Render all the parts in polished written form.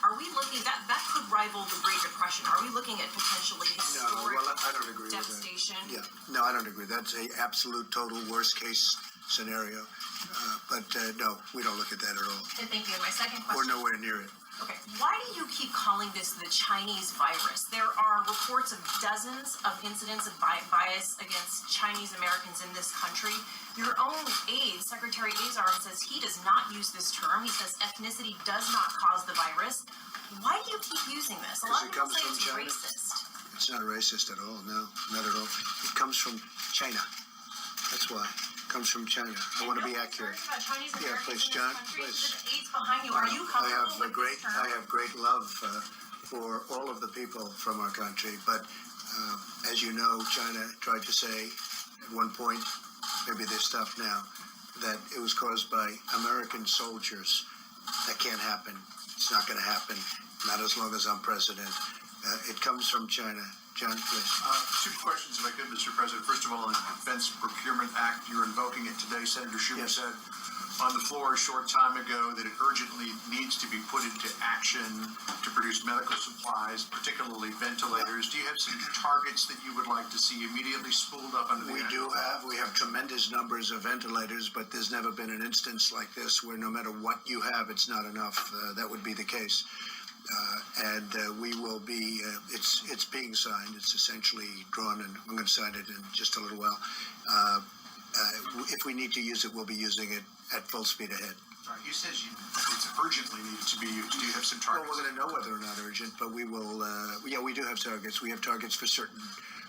are we looking, that could rival the Great Depression? Are we looking at potentially historic No, well, I don't agree devastation? with that. Yeah, no, I don't agree. That's a absolute total worst case scenario. But no, we don't look at that at all. And thank you. And my second question. We're nowhere near it. Okay, why do you keep calling this the Chinese virus? There are reports of dozens of incidents of bias against Chinese Americans in this country. Your own aide, Secretary Azar, says he does not use this term. He says ethnicity does not cause the virus. Why do you keep using this? A lot of people say it's racist. It's not racist at all. No, not at all. It comes from China. That's why. Comes from China. I want to be accurate. Yeah, please, John. Please. The aides behind you. Are you comfortable with this term? I have great love for all of the people from our country, but as you know, China tried to say at one point, maybe they stopped now, that it was caused by American soldiers. That can't happen. It's not going to happen. Not as long as I'm president. It comes from China. John, please. Two questions, if I could, Mr. President. First of all, on the Defense Procurement Act, you're invoking it today. Senator Schumer said on the floor a short time ago that it urgently needs to be put into action to produce medical supplies, particularly ventilators. Do you have some targets that you would like to see immediately spooled up under the act? We have tremendous numbers of ventilators, but there's never been an instance like this where no matter what you have, it's not enough. That would be the case. And we will be, it's being signed. It's essentially drawn, and I'm going to sign it in just a little while. If we need to use it, we'll be using it at full speed ahead. He says it's urgently needed to be used. Do you have some targets? Well, we're going to know whether or not urgent, but we will, we do have targets. We have targets for certain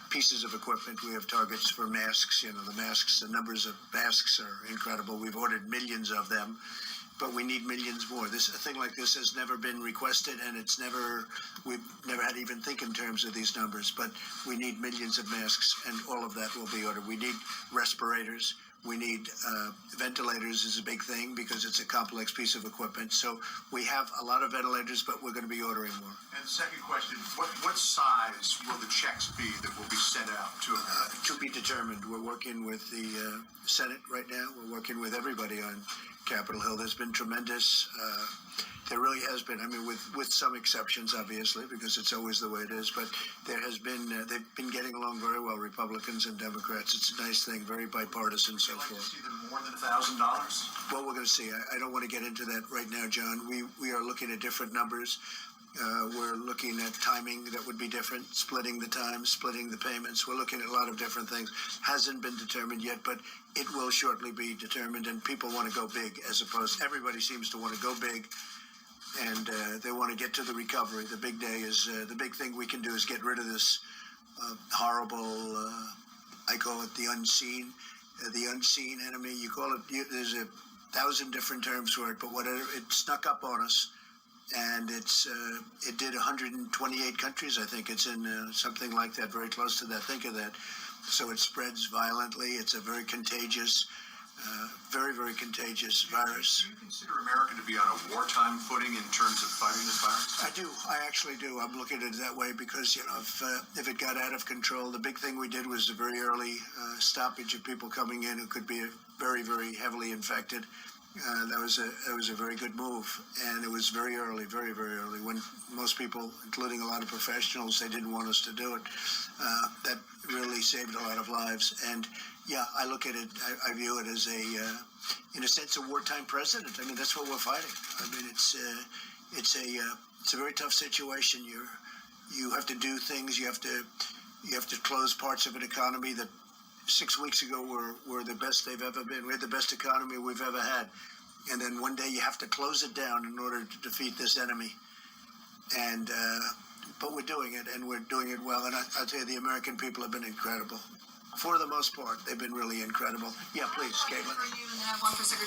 pieces of equipment. We have targets for masks. You know, the masks, the numbers of masks are incredible. We've ordered millions of them. But we need millions more. A thing like this has never been requested, and we've never had to even think in terms of these numbers. But we need millions of masks, and all of that will be ordered. We need respirators. We need ventilators is a big thing because it's a complex piece of equipment. So we have a lot of ventilators, but we're going to be ordering more. And the second question, what size will the checks be that will be sent out to Americans? To be determined. We're working with the Senate right now. We're working with everybody on Capitol Hill. There's been tremendous, there really has been, I mean, with some exceptions, obviously, because it's always the way it is, but there has been, they've been getting along very well, Republicans and Democrats. It's a nice thing, very bipartisan, so forth. Would you like to see them more than $1,000? Well, we're going to see. I don't want to get into that right now, John. We are looking at different numbers. We're looking at timing that would be different, splitting the time, splitting the payments. We're looking at a lot of different things. Hasn't been determined yet, but it will shortly be determined, and people want to go big as opposed, everybody seems to want to go big, and they want to get to the recovery. The big day is, the big thing we can do is get rid of this horrible, I call it the unseen enemy. You call it, there's 1,000 different terms for it, but whatever, it snuck up on us. And it did 128 countries, I think. It's in something like that, very close to that. Think of that. So it spreads violently. It's a very contagious, very, very contagious virus. Do you consider America to be on a wartime footing in terms of fighting this virus? I do. I actually do. I'm looking at it that way because, you know, if it got out of control, the big thing we did was the very early stoppage of people coming in who could be very, very heavily infected. That was a very good move, and it was very early, very, very early, when most people, including a lot of professionals, they didn't want us to do it. That really saved a lot of lives, and yeah, I look at it, I view it as in a sense, a wartime president. I mean, that's what we're fighting. I mean, it's a very tough situation. You have to do things. You have to close parts of an economy that 6 weeks ago were the best they've ever been. We had the best economy we've ever had. And then one day you have to close it down in order to defeat this enemy. And but we're doing it, and we're doing it well. And I'll tell you, the American people have been incredible. For the most part, they've been really incredible. Yeah, please, Caitlin. For you, and then I have one for Secretary.